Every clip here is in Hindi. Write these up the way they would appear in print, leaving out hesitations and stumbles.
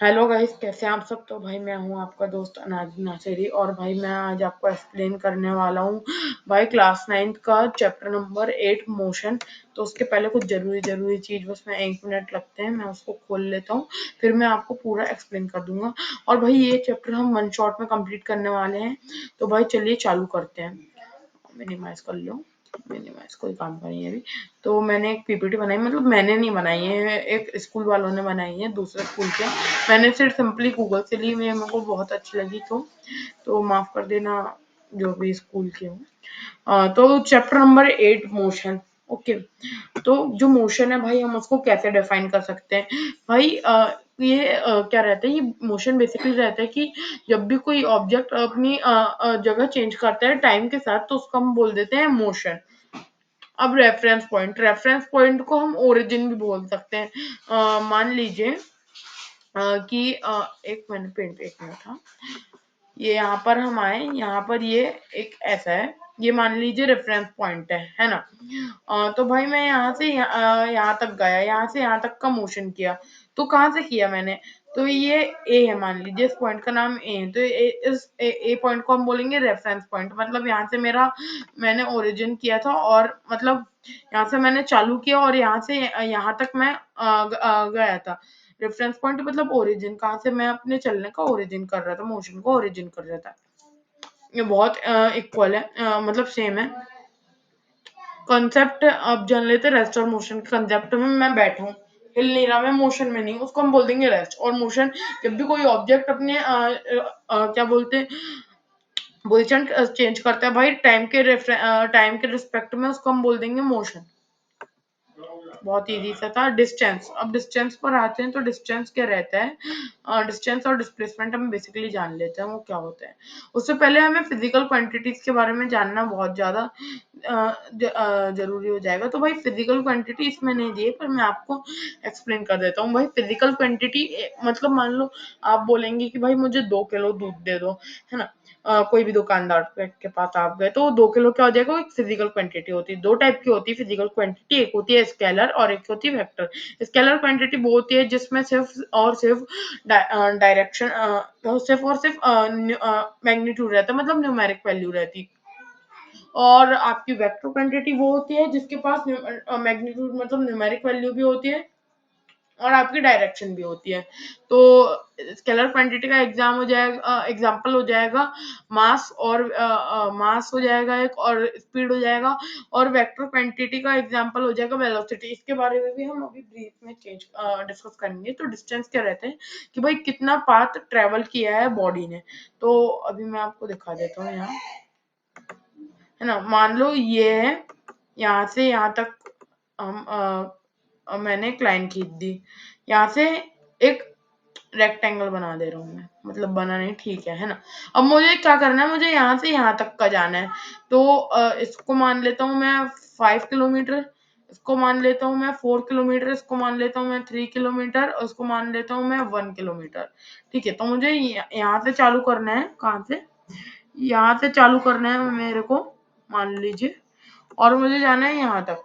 हेलो गाइस, कैसे हैं आप सब। तो भाई मैं हूं आपका दोस्त अनाज नासेरी और भाई मैं आज आपको एक्सप्लेन करने वाला हूं भाई क्लास 9th का चैप्टर नंबर 8 मोशन। तो उसके पहले कुछ जरूरी चीज, बस मैं 1 मिनट लगते हैं, मैं उसको खोल लेता हूं, फिर मैं आपको पूरा एक्सप्लेन कर दूंगा। और भाई ये चैप्टर हम 1 शॉट में कंप्लीट करने वाले हैं। तो भाई चलिए चालू करते हैं। मिनिमाइज कर लो, मिनिमाइज कोई काम का नहीं है अभी। तो मैंने एक पीपीटी बनाई, मतलब मैंने नहीं बनाई है, एक स्कूल वालों ने बनाई है, दूसरे स्कूल के। मैंने सिर्फ सिंपली गूगल से ली, मेरे को बहुत अच्छी लगी, तो माफ कर देना जो भी स्कूल के हो। तो चैप्टर नंबर 8 मोशन। ओके। तो जो मोशन है भाई, हम उसको कैसे डिफाइन कर सकते हैं भाई। ये क्या रहता है, ये मोशन बेसिकली रहता है कि जब भी कोई ऑब्जेक्ट अपनी जगह चेंज करता है टाइम के साथ, तो उसको हम बोल देते हैं मोशन। अब रेफरेंस पॉइंट को हम ओरिजिन भी बोल सकते हैं। मान लीजिए कि एक मिनट था, ये यहाँ पर हम आए, यहाँ पर ये एक ऐसा है, ये मान लीजिए रेफरेंस पॉइंट है ना। तो भाई मैं यहाँ से यहाँ तक गया, यहाँ से यहाँ तक का मोशन किया। तो कहाँ से किया मैंने, तो ये ए है, मान लीजिए इस पॉइंट का नाम ए है, तो इस ए पॉइंट को हम बोलेंगे रेफरेंस पॉइंट। मतलब यहाँ से मैंने ओरिजिन किया था, और मतलब यहाँ से मैंने चालू किया और यहाँ से यहाँ तक मैं गया था। रेफरेंस पॉइंट मतलब ओरिजिन, कहाँ से मैं अपने चलने का ओरिजिन कर रहा था, मोशन को ओरिजिन कर रहा था। ये बहुत इक्वल है, मतलब सेम है कॉन्सेप्ट। अब जान लेते रेस्ट और मोशन के कंसेप्ट में। मैं बैठा हूँ, हिल नहीं रहा, मैं मोशन में नहीं, उसको हम बोल देंगे रेस्ट। और मोशन, जब भी कोई ऑब्जेक्ट अपने क्या बोलते हैं, पोजिशन चेंज करता है भाई टाइम के रिस्पेक्ट में, उसको हम बोल देंगे मोशन। बहुत इजी सा था। डिस्टेंस, अब डिस्टेंस पर आते हैं। तो डिस्टेंस क्या रहता है, डिस्टेंस और डिस्प्लेसमेंट हम बेसिकली जान लेते हैं वो क्या होता है। उससे पहले हमें फिजिकल क्वांटिटीज के बारे में जानना बहुत ज्यादा जरूरी हो जाएगा। तो भाई फिजिकल क्वांटिटी इसमें नहीं दी है, पर मैं आपको एक्सप्लेन कर देता हूँ। भाई फिजिकल क्वांटिटी मतलब मान लो आप बोलेंगे कि भाई मुझे 2 किलो दूध दे दो, है ना। कोई भी दुकानदार के पास आप गए, तो 2 किलो क्या हो जाएगा, वो एक फिजिकल क्वांटिटी होती है। दो टाइप की होती है फिजिकल क्वांटिटी, एक होती है स्केलर और एक होती है वेक्टर। स्केलर क्वांटिटी वो होती है जिसमें सिर्फ डायरेक्शन, सिर्फ और सिर्फ मैग्नीट्यूड रहता है, मतलब न्यूमेरिक वैल्यू रहती। और आपकी वेक्टर क्वांटिटी वो होती है जिसके पास मैग्नीट्यूड मतलब न्यूमेरिक वैल्यू भी होती है, और आपकी डायरेक्शन भी होती है। तो स्केलर क्वांटिटी का एग्जाम्पल हो जाएगा मास, और मास हो जाएगा एक, और स्पीड हो जाएगा। और वेक्टर क्वांटिटी का एग्जाम्पल हो जाएगा वेलोसिटी। इसके बारे में भी हम अभी ब्रीफ में डिस्कस करेंगे। तो डिस्टेंस क्या रहता है कि भाई कितना पाथ ट्रेवल किया है बॉडी ने। तो अभी मैं आपको दिखा देता हूँ यहाँ, है ना। मान लो ये है, यहाँ से यहाँ तक हम मैंने एक लाइन खींच दी। यहाँ से एक रेक्टेंगल बना दे रहा हूँ मैं, मतलब बना नहीं, ठीक है ना। अब मुझे क्या करना है, मुझे यहाँ से यहाँ तक का जाना है। तो इसको मान लेता हूँ मैं 5 किलोमीटर, इसको मान लेता हूँ मैं 4 किलोमीटर, इसको मान लेता हूँ मैं 3 किलोमीटर, और इसको मान लेता हूँ मैं 1 किलोमीटर। ठीक है, तो मुझे यहाँ से चालू करना है, कहाँ से, यहाँ से चालू करना है मेरे को, मान लीजिए, और मुझे जाना है यहाँ तक।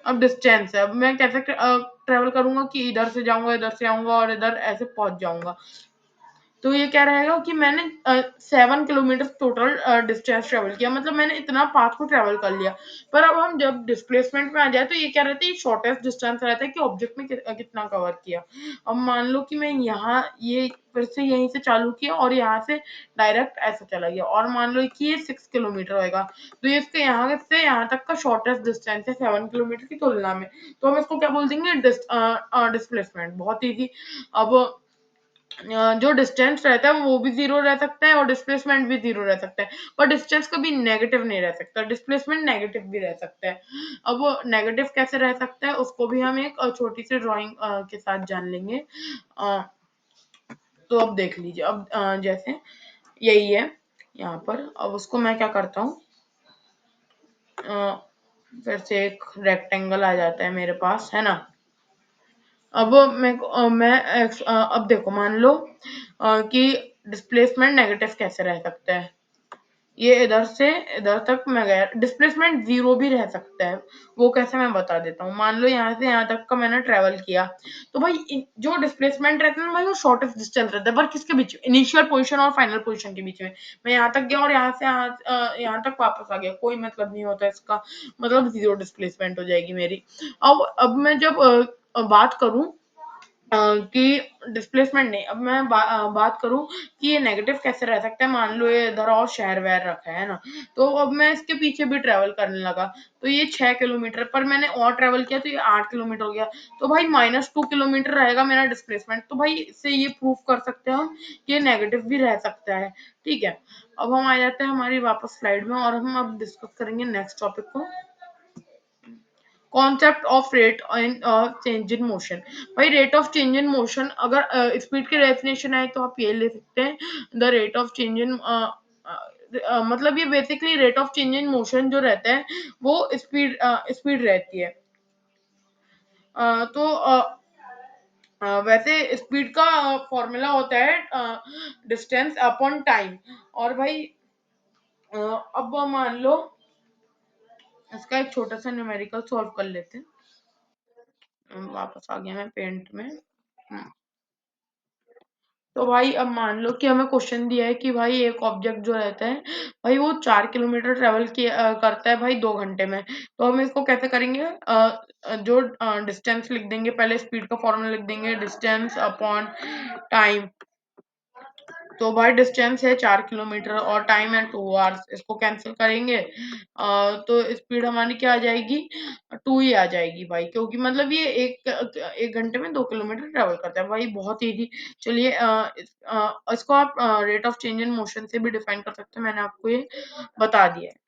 अब डिस्टेंस है, अब मैं कैसे ट्रेवल करूंगा कि इधर से जाऊंगा, इधर से आऊंगा, और इधर ऐसे पहुंच जाऊंगा। तो ये क्या रहेगा कि मैंने 7 किलोमीटर टोटल डिस्टेंस ट्रेवल किया, मतलब मैंने इतना पाथ को ट्रेवल कर लिया। पर अब हम जब डिस्प्लेसमेंट में आ जाए, तो ये क्या रहता है, शॉर्टेस्ट डिस्टेंस रहता है कि ऑब्जेक्ट ने कितना कवर किया। अब मान लो कि मैं यहाँ ये फिर से यहीं से चालू किया, और यहाँ से डायरेक्ट ऐसा चला गया, और मान लो कि ये 6 किलोमीटर होगा। तो ये इसके यहाँ से यहाँ तक का शॉर्टेस्ट डिस्टेंस है 7 किलोमीटर की तुलना में। तो हम इसको क्या बोल देंगे, डिस्प्लेसमेंट। बहुत ईजी। अब जो डिस्टेंस रहता है वो भी जीरो रह सकता है, और डिस्प्लेसमेंट भी जीरो रह सकता है। पर डिस्टेंस कभी नेगेटिव नहीं रह सकता, डिस्प्लेसमेंट नेगेटिव भी रह सकता है। अब वो नेगेटिव कैसे रह सकता है, उसको भी हम एक छोटी सी ड्राइंग के साथ जान लेंगे। अ, तो अब देख लीजिए, अब जैसे यही है यहाँ पर। अब उसको मैं क्या करता हूँ, फिर से एक रेक्टेंगल आ जाता है मेरे पास, है ना। अब अब देखो, मान लो कि डिस्प्लेसमेंट नेगेटिव कैसे रह सकता है। ये इधर से इधर तक मैं गया, डिस्प्लेसमेंट जीरो भी रह सकता है। वो कैसे, मैं बता देता हूँ। मान लो यहाँ से यहाँ तक का मैंने ट्रेवल किया, तो भाई जो डिस्प्लेसमेंट रहता है ना भाई, वो शॉर्टेस्ट डिस्टेंस रहता है, पर किसके बीच में, इनिशियल पोजीशन और फाइनल पोजीशन के बीच में। मैं यहाँ तक गया और यहाँ से यहाँ तक वापस आ गया, कोई मतलब नहीं होता इसका, मतलब जीरो डिस्प्लेसमेंट हो जाएगी मेरी। अब मैं जब बात करूं कि डिस्प्लेसमेंट नहीं, अब मैं बात करूं कि ये नेगेटिव कैसे रह सकता है। मान लो ये इधर और शहर वहर रखा है ना, तो अब मैं इसके पीछे भी ट्रेवल करने लगा, तो ये 6 किलोमीटर पर मैंने और ट्रेवल किया तो ये 8 किलोमीटर हो गया, तो भाई -2 किलोमीटर रहेगा मेरा डिस्प्लेसमेंट। तो भाई इससे ये प्रूव कर सकते हैं हम कि ये नेगेटिव भी रह सकता है। ठीक है, अब हम आ जाते हैं हमारी वापस स्लाइड में, और हम अब डिस्कस करेंगे नेक्स्ट टॉपिक को, concept of rate and change in motion. भाई rate of change in motion, अगर स्पीड की डेफिनेशन है तो आप ये ले सकते हैं, the rate of change in, मतलब ये basically rate of change in motion जो रहता है वो स्पीड स्पीड रहती है। तो वैसे स्पीड का फॉर्मूला होता है डिस्टेंस अपॉन टाइम। और भाई अब मान लो इसका एक छोटा सा न्यूमेरिकल सॉल्व कर लेते हैं। वापस आ गया मैं पेंट में। तो भाई अब मान लो कि हमें क्वेश्चन दिया है कि भाई एक ऑब्जेक्ट जो रहता है भाई वो 4 किलोमीटर ट्रेवल करता है भाई 2 घंटे में। तो हम इसको कैसे करेंगे, जो डिस्टेंस लिख देंगे, पहले स्पीड का फॉर्मूला लिख देंगे, डिस्टेंस अपॉन टाइम। तो भाई डिस्टेंस है 4 किलोमीटर और टाइम है 2 आवर्स, इसको कैंसिल करेंगे तो स्पीड हमारी क्या आ जाएगी, 2 ही आ जाएगी भाई, क्योंकि मतलब ये एक घंटे में 2 किलोमीटर ट्रेवल करता है भाई, बहुत इजी। चलिए इसको आप rate of change in motion से भी डिफाइन कर सकते हैं, मैंने आपको ये बता दिया है।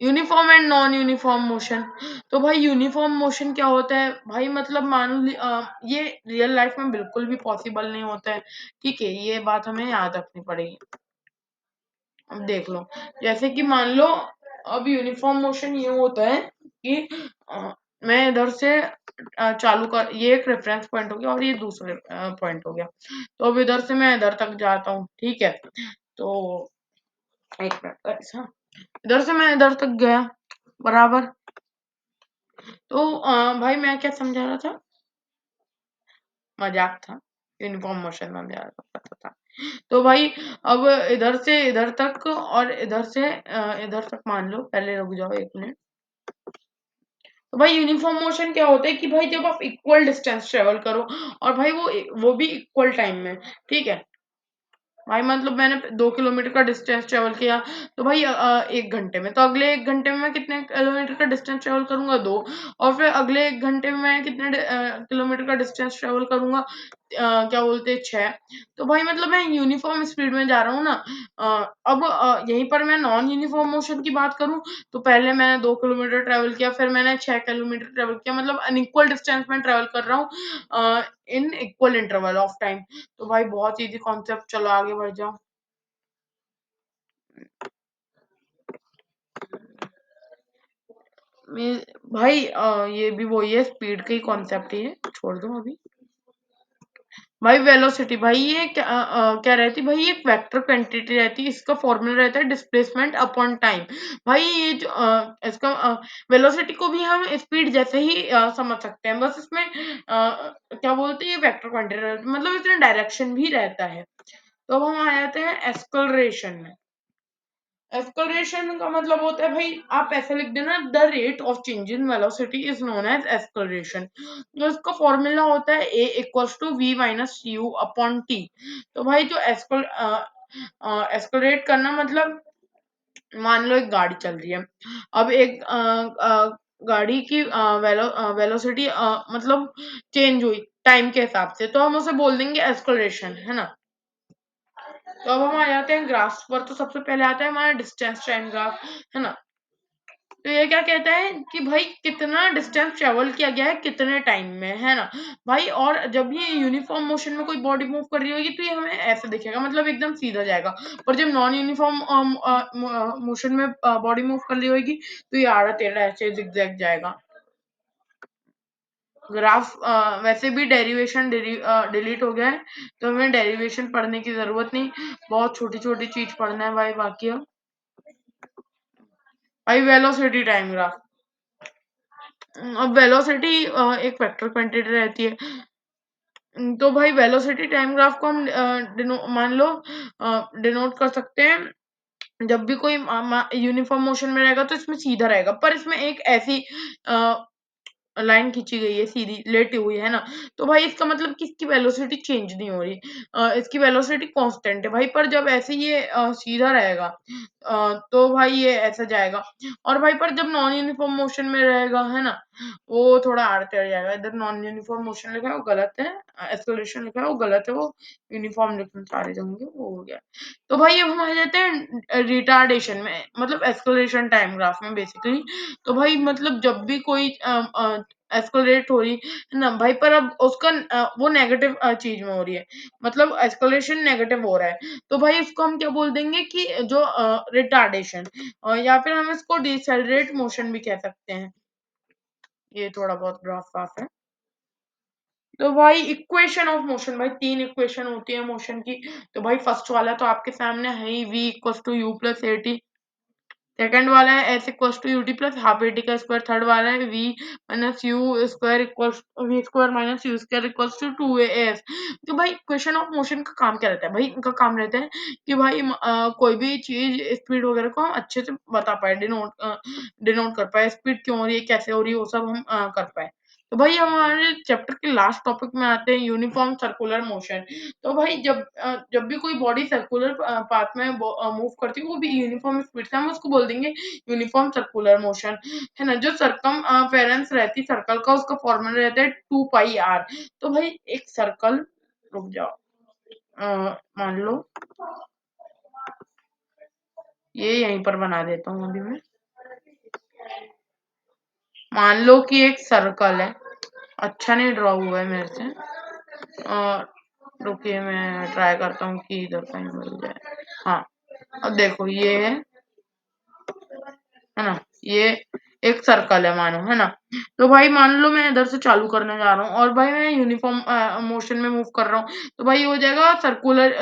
Uniform and non uniform motion, तो भाई यूनिफॉर्म मोशन क्या होता है भाई, मतलब ये रियल लाइफ में बिल्कुल भी पॉसिबल नहीं होता है। ठीक है, ये बात हमें याद रखनी पड़ेगी। अब देख लो, जैसे कि मान लो अब यूनिफॉर्म मोशन ये होता है कि मैं इधर से चालू कर, ये एक रेफरेंस पॉइंट हो गया और ये दूसरे पॉइंट हो गया, तो अब इधर से मैं इधर तक जाता हूँ। ठीक है, तो एक मिनट, अच्छा इधर से मैं इधर तक गया बराबर। तो भाई मैं क्या समझा रहा था, मजाक था, यूनिफॉर्म मोशन में जा रहा था। तो भाई अब इधर से इधर तक और इधर से इधर तक, मान लो, पहले रुक जाओ 1 मिनट। तो भाई यूनिफॉर्म मोशन क्या होता है कि भाई जब आप इक्वल डिस्टेंस ट्रेवल करो और भाई वो भी इक्वल टाइम में। ठीक है भाई, मतलब मैंने 2 किलोमीटर का डिस्टेंस ट्रेवल किया, तो भाई 1 घंटे में, तो अगले 1 घंटे में मैं कितने किलोमीटर का डिस्टेंस ट्रेवल करूंगा, 2। और फिर अगले 1 घंटे में मैं कितने किलोमीटर का डिस्टेंस ट्रेवल करूंगा, क्या बोलते हैं, 6। तो भाई मतलब मैं यूनिफॉर्म स्पीड में जा रहा हूँ ना। अब यहीं पर मैं नॉन यूनिफॉर्म मोशन की बात करूं, तो पहले मैंने 2 किलोमीटर ट्रेवल किया, फिर मैंने 6 किलोमीटर ट्रेवल किया, मतलब अनइक्वल डिस्टेंस में ट्रेवल कर रहा हूँ in equal interval of time. तो भाई बहुत इजी कॉन्सेप्ट, चलो आगे बढ़ जाओ। भाई ये भी वही है, स्पीड का ही कॉन्सेप्ट ही है, छोड़ दो अभी। भाई वेलोसिटी, भाई ये क्या रहती है भाई, ये एक वेक्टर क्वांटिटी रहती है, इसका फॉर्मूला रहता है डिस्प्लेसमेंट अपॉन टाइम। भाई ये जो इसका वेलोसिटी को भी हम स्पीड जैसे ही समझ सकते हैं, बस इसमें क्या बोलते हैं, ये वेक्टर क्वांटिटी मतलब इसमें डायरेक्शन भी रहता है। तो अब हम आ जाते हैं एक्सलरेशन में। एक्सलरेशन का मतलब होता है भाई, आप ऐसे लिख देना, the rate of change in velocity is known as acceleration. जो इसका फॉर्मूला होता है a equals to v minus u upon t. तो भाई जो एक्सलरेट करना मतलब, मान लो एक गाड़ी चल रही है, अब एक गाड़ी की वेलोसिटी मतलब चेंज हुई टाइम के हिसाब से, तो हम उसे बोल देंगे एक्सलरेशन, है ना। तो अब हम आ जाते हैं ग्राफ पर, तो सबसे पहले आता है हमारा डिस्टेंस टाइम ग्राफ, है ना। तो ये क्या कहता है कि भाई कितना डिस्टेंस ट्रेवल किया गया है कितने टाइम में, है ना भाई। और जब ये यूनिफॉर्म मोशन में कोई बॉडी मूव कर रही होगी तो ये हमें ऐसे दिखेगा, मतलब एकदम सीधा जाएगा। पर जब नॉन यूनिफॉर्म मोशन में बॉडी मूव कर रही होगी तो ये आड़ा टेढ़ा ऐसे जिगजैग जाएगा। ग्राफ वैसे भी डेरिवेशन डिलीट हो गया है, तो हमें डेरिवेशन पढ़ने की जरूरत नहीं, बहुत छोटी छोटी चीज पढ़ना है भाई बाकी अब। भाई वेलोसिटी टाइम ग्राफ। अब वेलोसिटी एक वेक्टर क्वांटिटी रहती है। तो भाई वेलोसिटी टाइम ग्राफ को हम मान लो डिनोट कर सकते हैं। जब भी कोई यूनिफॉर्म मोशन में रहेगा तो इसमें सीधा रहेगा, पर इसमें एक ऐसी लाइन खींची गई है, सीधी लेटी हुई है ना, तो भाई इसका मतलब कि इसकी वेलोसिटी चेंज नहीं हो रही, इसकी वेलोसिटी कांस्टेंट है भाई। पर जब ऐसे ये सीधा रहेगा तो भाई ये ऐसा जाएगा। और भाई पर जब नॉन यूनिफॉर्म मोशन में रहेगा है ना, वो थोड़ा आड़ते अड़ जाएगा। इधर नॉन यूनिफॉर्म मोशन लिखा है वो गलत है, एक्सेलरेशन लिखा है वो गलत है, वो यूनिफॉर्म लिखने सारे होंगे, वो हो गया। तो भाई अब हम आ जाते हैं रिटार्डेशन में, मतलब एक्सेलरेशन टाइम ग्राफ में बेसिकली। तो भाई मतलब जब भी कोई एस्केलेट हो रही है ना भाई, पर अब उसका वो नेगेटिव चीज में हो रही है, मतलब एस्केलेशन नेगेटिव हो रहा है, तो भाई इसको हम क्या बोल देंगे कि जो रिटार्डेशन, या फिर हम इसको डिसेलरेट मोशन भी कह सकते हैं। ये थोड़ा बहुत ग्राफ वाफ है। तो भाई इक्वेशन ऑफ मोशन, भाई तीन इक्वेशन होती है मोशन की। तो भाई फर्स्ट वाला तो आपके सामने है ही, v equal to u plus a t. Second वाला है s equal to u t plus half a t का स्क्वायर। थर्ड वाला है v minus u square equal v square minus u square equal to two a s. तो भाई इक्वेशन ऑफ मोशन का काम क्या रहता है? भाई इनका काम रहता है कि भाई कोई भी चीज स्पीड वगैरह को हम अच्छे से बता पाए, डिनोट कर पाए, स्पीड क्यों हो रही है, कैसे हो रही है, वो सब हम कर पाए। तो भाई हम हमारे चैप्टर के लास्ट टॉपिक में आते हैं, यूनिफॉर्म सर्कुलर मोशन। तो भाई जब भी कोई बॉडी सर्कुलर पाथ में मूव करती है, वो भी यूनिफॉर्म स्पीड से, हम उसको बोल देंगे यूनिफॉर्म सर्कुलर मोशन, है ना। जो सरकम फेरेंस रहती सर्कल का, उसका फॉर्मूला रहता है 2 पाई आर। तो भाई एक सर्कल, रुक जाओ, मान लो ये यहीं पर बना देता हूँ अभी मैं। मान लो कि एक सर्कल है, अच्छा नहीं ड्रॉ हुआ है मेरे से, और रुकिए मैं ट्राई करता हूँ कि इधर कहीं मिल जाए। हाँ, अब देखो ये है ना, ये एक सर्कल है मानो, है ना। तो भाई मान लो मैं इधर से चालू करने जा रहा हूँ और भाई मैं यूनिफॉर्म मोशन में मूव कर रहा हूँ, तो भाई ये हो जाएगा सर्कुलर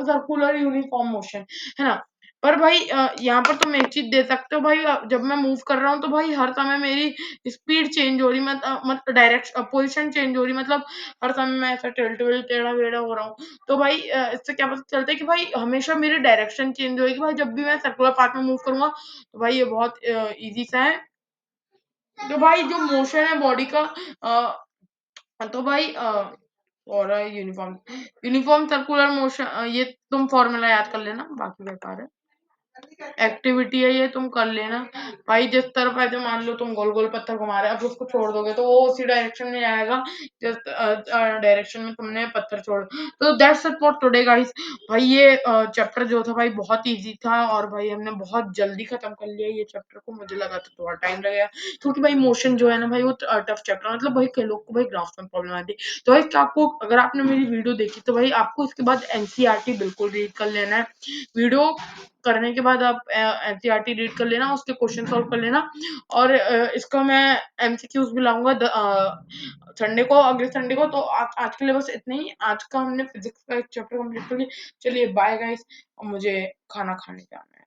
सर्कुलर यूनिफॉर्म मोशन, है ना। पर भाई यहाँ पर तुम एक चीज दे सकते हो भाई, जब मैं मूव कर रहा हूँ तो भाई हर समय मेरी स्पीड चेंज हो रही, मतलब डायरेक्शन पोजिशन चेंज हो रही, मतलब हर समय मैं ऐसा टिल्ट विल्ट टेढ़ा वेढ़ा हो रहा हूँ। तो भाई इससे क्या पता चलता है कि भाई हमेशा मेरी डायरेक्शन चेंज होगी भाई, जब भी मैं सर्कुलर पाथ में मूव करूंगा। तो भाई ये बहुत इजी सा है। तो भाई जो मोशन है बॉडी का, तो भाई और यूनिफॉर्म यूनिफॉर्म सर्कुलर मोशन, ये तुम फॉर्मूला याद कर लेना, बाकी बेकार है। एक्टिविटी है ये, तुम कर लेना। भाई जिस तरफ ऐसे मान लो तुम गोल गोल पत्थर घुमा रहे हो, अब उसको छोड़ दोगे तो वो उसी डायरेक्शन में जाएगा जिस डायरेक्शन में तुमने पत्थर छोड़। तो that's it for today guys. भाई ये चैप्टर जो था भाई बहुत इजी था, और भाई हमने बहुत जल्दी खत्म कर लिया ये चैप्टर को, मुझे लगा था थोड़ा टाइम लगेगा, क्योंकि भाई मोशन जो है ना भाई वो टफ चैप्टर, मतलब भाई कई लोग को भाई ग्राफ में प्रॉब्लम आती है। तो भाई आपको, अगर आपने मेरी वीडियो देखी तो भाई आपको इसके बाद एनसीईआरटी बिल्कुल रीड कर लेना है। वीडियो करने के बाद आप एनसीईआरटी रीड कर लेना, उसके क्वेश्चन सॉल्व कर लेना। और इसका मैं एमसीक्यूज भी लाऊंगा संडे को, अगले संडे को। तो आज के लिए बस इतना ही, आज का हमने फिजिक्स का एक चैप्टर कंप्लीट कर लिया। चलिए बाय गाइस, मुझे खाना खाने जाना है।